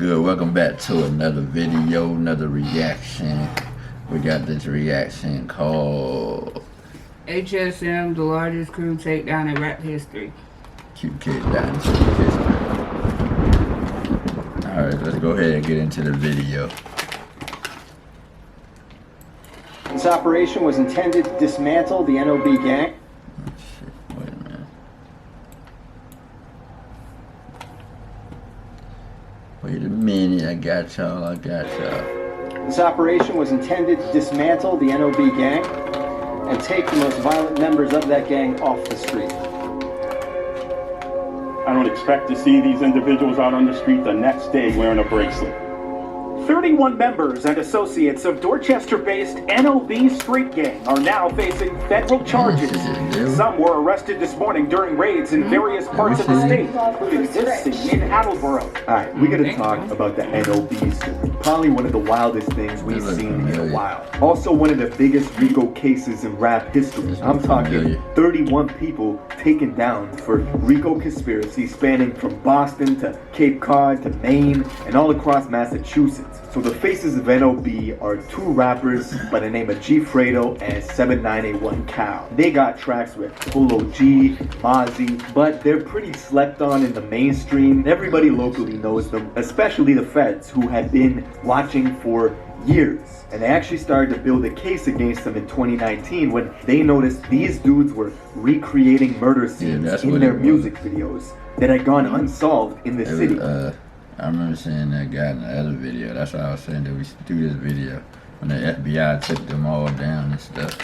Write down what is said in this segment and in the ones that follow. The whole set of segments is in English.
good? Welcome back to another video, another reaction. We got this reaction called HSM, the largest crew takedown in rap history. Keep kids down. Alright, let's go ahead and get into the video. This operation was intended to dismantle the NOB gang. Oh, shit. Wait a minute. Wait a minute, I got y'all. This operation was intended to dismantle the NOB gang and take the most violent members of that gang off the street. I don't expect to see these individuals out on the street the next day wearing a bracelet. 31 members and associates of Dorchester-based NOB street gang are now facing federal charges. Some were arrested this morning during raids in various parts of the state, including this scene in Attleboro. Alright, we gotta talk about the NOB story. Probably one of the wildest things we've seen in a while. Also one of the biggest RICO cases in rap history. I'm talking 31 people taken down for RICO conspiracy spanning from Boston to Cape Cod to Maine and all across Massachusetts. So the faces of NOB are two rappers by the name of G Fredo and 7981 Cal. They got tracks with Polo G, Mozzie, but they're pretty slept on in the mainstream. Everybody locally knows them, especially the feds who had been watching for years. And they actually started to build a case against them in 2019 when they noticed these dudes were recreating murder scenes in their music videos that had gone unsolved in the city. I remember seeing that guy in the other video. That's why I was saying that we should do this video when the FBI took them all down and stuff.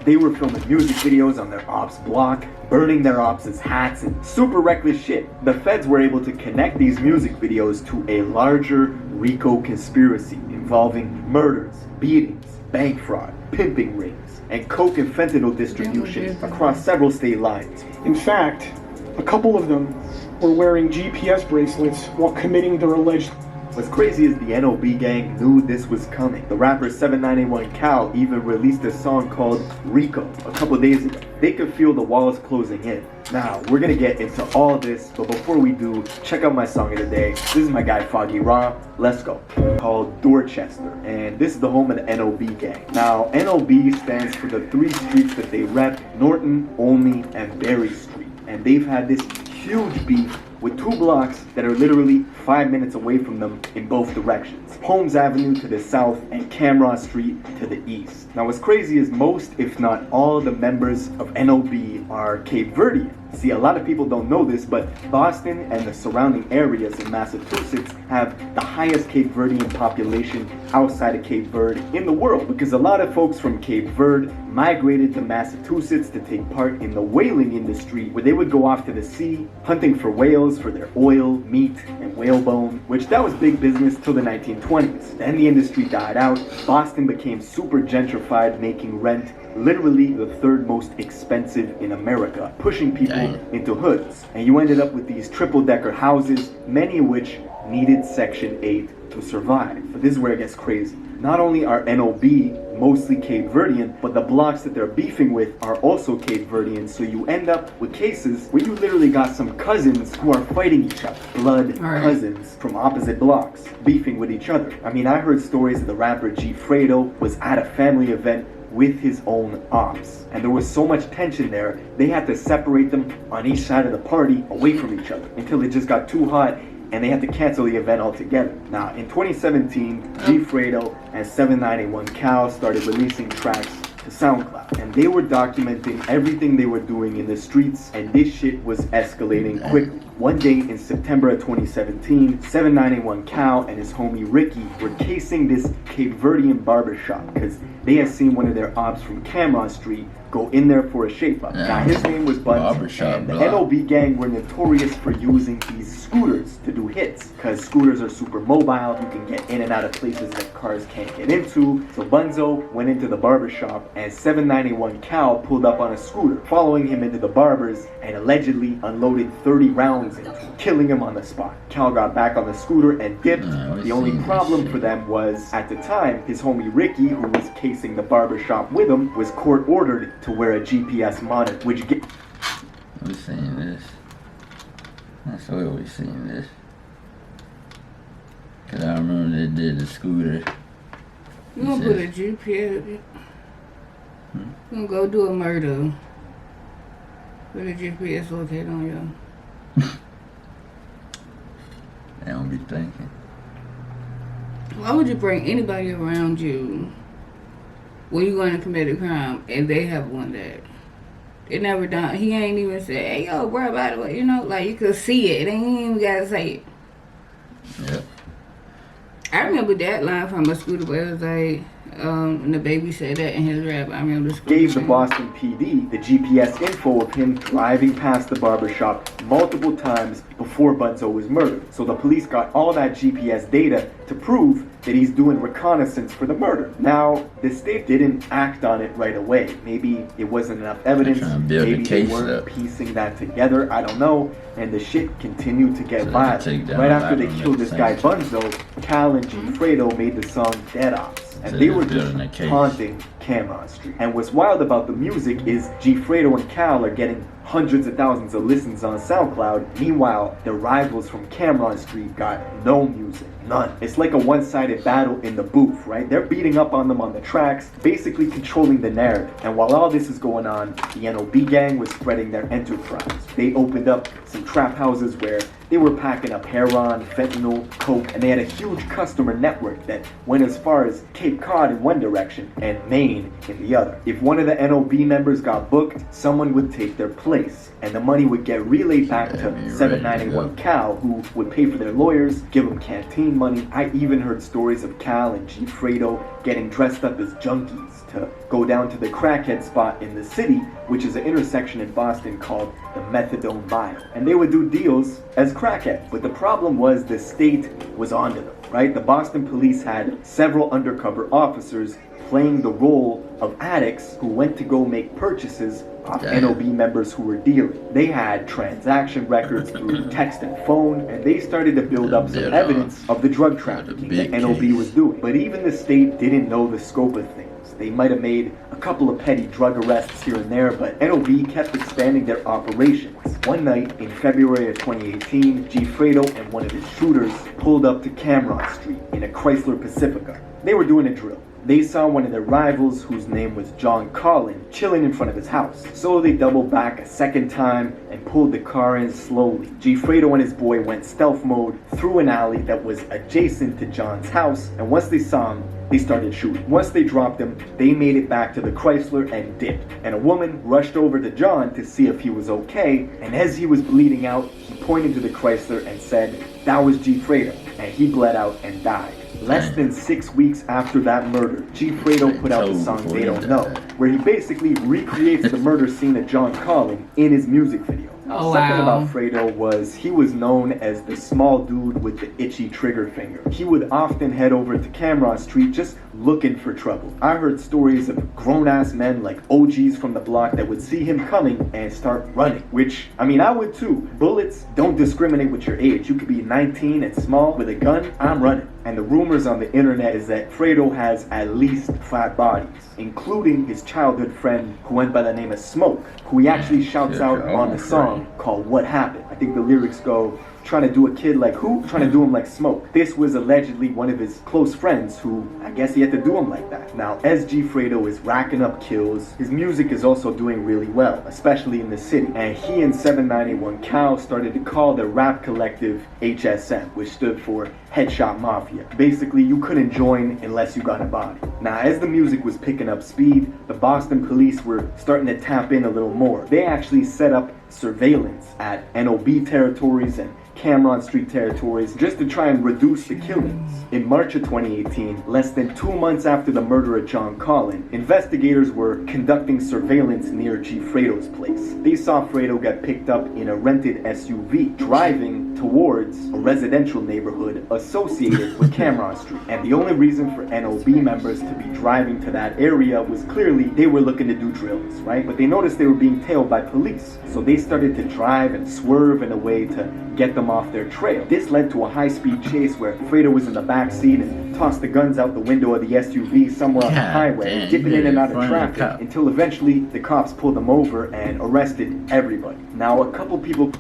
They were filming music videos on their ops block, burning their ops' hats, and super reckless shit. The feds were able to connect these music videos to a larger RICO conspiracy involving murders, beatings, bank fraud, pimping rings, and coke and fentanyl distribution across several state lines. In fact, a couple of them were wearing GPS bracelets while committing their alleged. What's crazy is the NOB gang knew this was coming. The rapper 7981 Cal even released a song called RICO a couple days ago. They could feel the walls closing in. Now, we're gonna get into all this, but before we do, check out my song of the day. This is my guy Foggy Raw. Let's go. Called Dorchester, and this is the home of the NOB gang. Now, NOB stands for the three streets that they rep: Norton, Olney, and Berry Street. And they've had this huge beef with two blocks that are literally 5 minutes away from them in both directions. Holmes Avenue to the south and Camross Street to the east. Now what's crazy is most, if not all, the members of NOB are Cape Verdean. See, a lot of people don't know this, but Boston and the surrounding areas in Massachusetts have the highest Cape Verdean population outside of Cape Verde in the world, because a lot of folks from Cape Verde migrated to Massachusetts to take part in the whaling industry, where they would go off to the sea hunting for whales for their oil, meat, and whalebone, which that was big business till the 1920s. Then the industry died out. Boston became super gentrified, making rent literally the third most expensive in America, pushing people into hoods. And you ended up with these triple-decker houses, many of which needed Section 8 to survive. But this is where it gets crazy. Not only are NOB mostly Cape Verdean, but the blocks that they're beefing with are also Cape Verdean, so you end up with cases where you literally got some cousins who are fighting each other. Blood cousins from opposite blocks, beefing with each other. I mean, I heard stories of the rapper G Fredo was at a family event with his own ops, and there was so much tension there, they had to separate them on each side of the party away from each other until it just got too hot and they had to cancel the event altogether. Now, in 2017, G Fredo and 7981 Cal started releasing tracks to SoundCloud, and they were documenting everything they were doing in the streets, and this shit was escalating quickly. One day in September of 2017, 7981 Cal and his homie Ricky were casing this Cape Verdean barbershop because they had seen one of their ops from Camross Street go in there for a shape-up. Now, his name was Buns, and the NOB gang were notorious for using these scooters to do hits, because scooters are super mobile, you can get in and out of places that cars can't get into. So Bunzo went into the barbershop, and 7981 Cal pulled up on a scooter, following him into the barber's, and allegedly unloaded 30 rounds into him, killing him on the spot. Cal got back on the scooter and dipped. The only problem for them was, at the time, his homie Ricky, who was casing the barbershop with him, was court-ordered to wear a GPS monitor, which We're seeing this. That's where we seen this. Cause I remember they did the scooter. You gonna put a GPS? You gonna go do a murder? Put a GPS locator on you. They don't be thinking. Why would you bring anybody around you when you're going to commit a crime and they have one that it never done? He ain't even said, "Hey, yo, bro, by the way," you know, like you could see it. They ain't even gotta say it. Yep. I remember that line from a scooter where it was like, and the baby said that in his rap. I remember the scooter Gave the thing. Boston PD the GPS info of him driving past the barbershop multiple times before Bunzo was murdered. So the police got all that GPS data to prove that he's doing reconnaissance for the murder. Now, the state didn't act on it right away. Maybe it wasn't enough evidence. They're trying to build Maybe a they case weren't up. piecing that together. I don't know. And the shit continued to get So they violent. take down Right a after lot they of them killed at the this same guy time. Bunzo, Cal and G. Fredo made the song Dead Ops. And So they they're were just building a case. haunting Cameron Street. And what's wild about the music is G. Fredo and Cal are getting hundreds of thousands of listens on SoundCloud. Meanwhile, their rivals from Cameron Street got no music. None. It's like a one-sided battle in the booth, right? They're beating up on them on the tracks, basically controlling the narrative. And while all this is going on, the NOB gang was spreading their enterprise. They opened up some trap houses where they were packing up heroin, fentanyl, coke, and they had a huge customer network that went as far as Cape Cod in one direction and Maine in the other. If one of the NOB members got booked, someone would take their place, and the money would get relayed back to 7981 Cal, who would pay for their lawyers, give them canteen money. I even heard stories of Cal and G. Fredo getting dressed up as junkies to go down to the crackhead spot in the city, which is an intersection in Boston called the Methadone Mile. And they would do deals as crackheads. But the problem was the state was onto them, right? The Boston police had several undercover officers playing the role of addicts who went to go make purchases off NOB members who were dealing. They had transaction records through text and phone, and they started to build up some evidence of the drug trafficking that NOB was doing. But even the state didn't know the scope of things. They might have made a couple of petty drug arrests here and there, but NOB kept expanding their operations. One night in February of 2018, G. Fredo and one of his shooters pulled up to Cameron Street in a Chrysler Pacifica. They were doing a drill. They saw one of their rivals, whose name was John Collin, chilling in front of his house. So they doubled back a second time and pulled the car in slowly. G. Fredo and his boy went stealth mode through an alley that was adjacent to John's house, and once they saw him, they started shooting. Once they dropped him, they made it back to the Chrysler and dipped. And a woman rushed over to John to see if he was okay, and as he was bleeding out, he pointed to the Chrysler and said, "That was G. Fredo," and he bled out and died. Less than 6 weeks after that murder, G. Fredo put out the song They Don't Know, where he basically recreates the murder scene of John Collin in his music video. Oh, Something wow. about Fredo was he was known as the small dude with the itchy trigger finger. He would often head over to Cameron Street just looking for trouble. I heard stories of grown-ass men like OGs from the block that would see him coming and start running, which, I mean, I would too. Bullets don't discriminate with your age. You could be 19 and small with a gun, I'm running. And the rumors on the internet is that Fredo has at least 5 bodies, including his childhood friend who went by the name of Smoke, who he actually shouts out on the song called What Happened. I think the lyrics go, trying to do a kid like who? Trying to do him like Smoke. This was allegedly one of his close friends who, I guess he had to do him like that. Now, as G. Fredo is racking up kills, his music is also doing really well, especially in the city. And he and 7981 Cal started to call their rap collective HSM, which stood for Headshot Mafia. Basically, you couldn't join unless you got a body. Now, as the music was picking up speed, the Boston police were starting to tap in a little more. They actually set up surveillance at NOB territories and Cameron Street territories just to try and reduce the killings. In March of 2018, less than 2 months after the murder of John Collin, investigators were conducting surveillance near G. Fredo's place. They saw Fredo get picked up in a rented SUV, driving towards a residential neighborhood associated with Cameron Street. And the only reason for NOB members to be driving to that area was clearly they were looking to do drills, right? But they noticed they were being tailed by police. So they started to drive and swerve in a way to get them off their trail. This led to a high-speed chase where Fredo was in the back seat and tossed the guns out the window of the SUV somewhere on the highway, dipping in and out of traffic until eventually the cops pulled them over and arrested everybody. Now, a couple people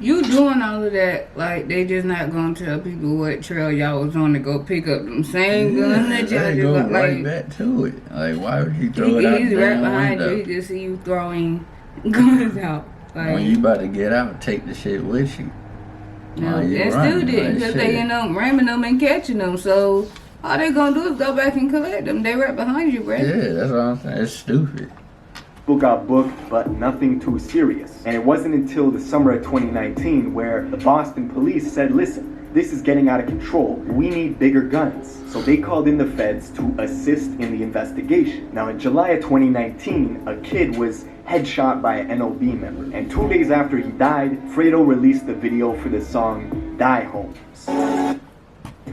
You doing all of that, like they just not gonna tell people what trail y'all was on to go pick up them same guns that y'all they just go got. right Like back to it. Like, why would he throw it out he's the right damn behind window? you. He can see you throwing guns out. Like, When you about to get out, take the shit with you. no, While you they still running, did like, because shit. they end up ramming them and catching them. So all they gonna do is go back and collect them. They right behind you, bro. Yeah, that's what I'm saying. It's stupid. People got booked, but nothing too serious. And it wasn't until the summer of 2019 where the Boston police said, listen, this is getting out of control. We need bigger guns. So they called in the feds to assist in the investigation. Now in July of 2019, a kid was headshot by an NOB member. And 2 days after he died, Fredo released the video for the song Die Homes.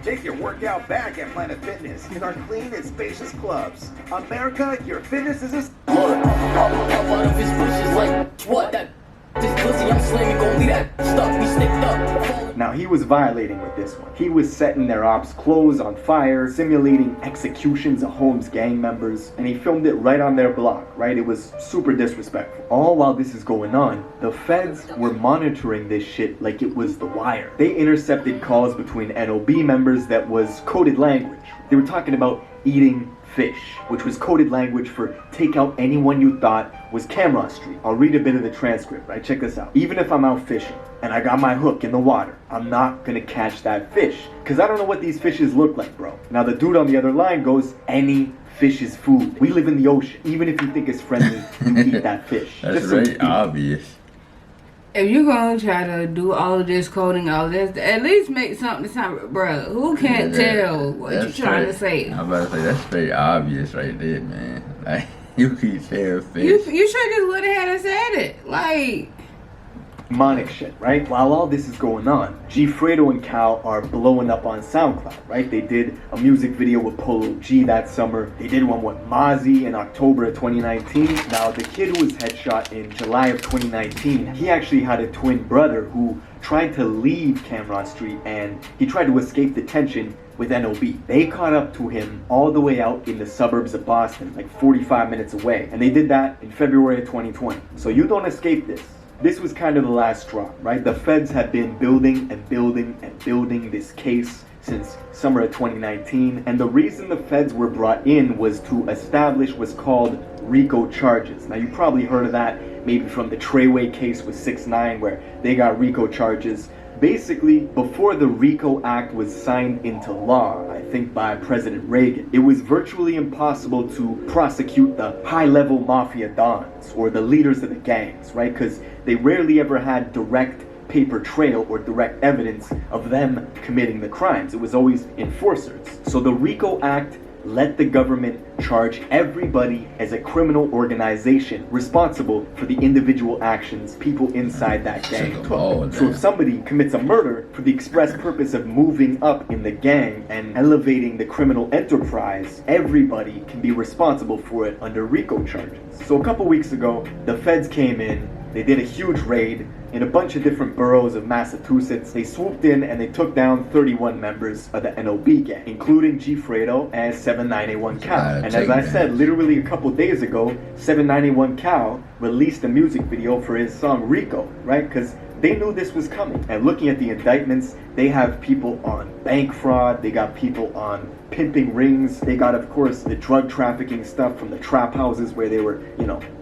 Take your workout back at Planet Fitness in our clean and spacious clubs. America, your fitness is a... Look, pop out of his bushes like, what that? This pussy I'm slamming, gon' leave that stuck, we sticked up. Now he was violating with this one. He was setting their ops' clothes on fire, simulating executions of Holmes gang members, and he filmed it right on their block, right? It was super disrespectful. All while this is going on, the feds were monitoring this shit like it was The Wire. They intercepted calls between NOB members that was coded language. They were talking about eating fish, which was coded language for take out anyone you thought was Camera Street. I'll read a bit of the transcript, right? Check this out. Even if I'm out fishing and I got my hook in the water, I'm not gonna catch that fish because I don't know what these fishes look like, bro. Now the dude on the other line goes, any fish is food. We live in the ocean. Even if you think it's friendly, you eat that fish. That's Just so very you know. obvious. If you're gonna try to do all of this coding, all this, at least make something sound, bruh. Who can't tell what you're trying to say? I'm about to say that's very obvious right there, man. Like you keep saying fish. You should just went ahead and said it. Like, Demonic shit, right? While all this is going on, G Fredo and Cal are blowing up on SoundCloud, right? They did a music video with Polo G that summer. They did one with Mozzie in October of 2019. Now, the kid who was headshot in July of 2019, he actually had a twin brother who tried to leave Cameron Street and he tried to escape detention with NOB. They caught up to him all the way out in the suburbs of Boston, like 45 minutes away. And they did that in February of 2020. So you don't escape this. This was kind of the last straw, right? The feds had been building and building and building this case since summer of 2019. And the reason the feds were brought in was to establish what's called RICO charges. Now you probably heard of that maybe from the Treyway case with 6ix9ine where they got RICO charges. Basically, before the RICO Act was signed into law, I think by President Reagan, it was virtually impossible to prosecute the high-level mafia dons or the leaders of the gangs, right? Because they rarely ever had direct paper trail or direct evidence of them committing the crimes. It was always enforcers. So the RICO Act let the government charge everybody as a criminal organization responsible for the individual actions people inside that gang took. So if somebody commits a murder for the express purpose of moving up in the gang and elevating the criminal enterprise, everybody can be responsible for it under RICO charges. So a couple weeks ago, the feds came in, they did a huge raid in a bunch of different boroughs of Massachusetts. They swooped in and they took down 31 members of the NOB gang, including G Fredo and 7981 Cal. And as I said, literally a couple days ago, 7981 Cal released a music video for his song RICO, right? Because they knew this was coming. And looking at the indictments, they have people on bank fraud, they got people on pimping rings, they got, of course, the drug trafficking stuff from the trap houses where they were,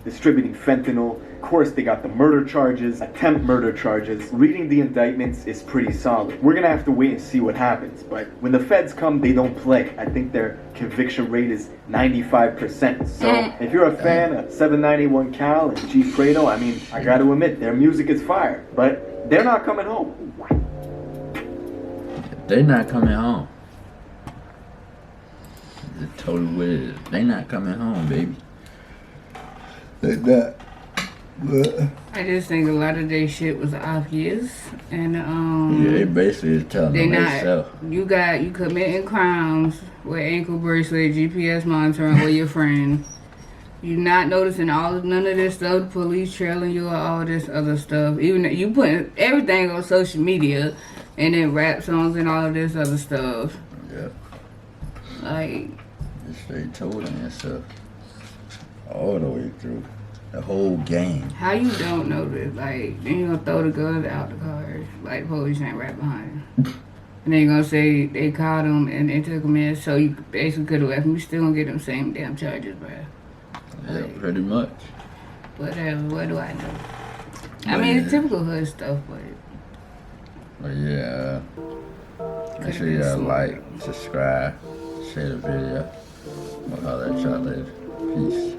distributing fentanyl. Of course, they got the murder charges, attempt murder charges. Reading the indictments is pretty solid. We're gonna have to wait and see what happens, but when the feds come, they don't play. I think their conviction rate is 95%. So if you're a fan of 7981 Cal and G Fredo, I gotta admit, their music is fire, but they're not coming home. They're not coming home. The total weird. They're not coming home, baby. They're not. I just think a lot of their shit was obvious, and yeah, they basically is telling them themselves. You committing crimes with ankle bracelet, GPS monitoring with your friend. You not noticing none of this stuff, the police trailing you or all this other stuff. Even you putting everything on social media, and then rap songs and all of this other stuff. Yeah. Like, They straight told them yourself all the way through. The whole gang. How you don't know this? Like, then you gonna throw the guns out the cars. Like, police ain't right behind him. And then you gonna say they caught him and they took him in, so you basically could have left him. You still gonna get them same damn charges, bro. Yeah, Like, pretty much. whatever, what do I know? I mean, it's typical hood stuff, But yeah, make sure been you smart. like, subscribe, share the video. I'll holler at y'all later. Peace.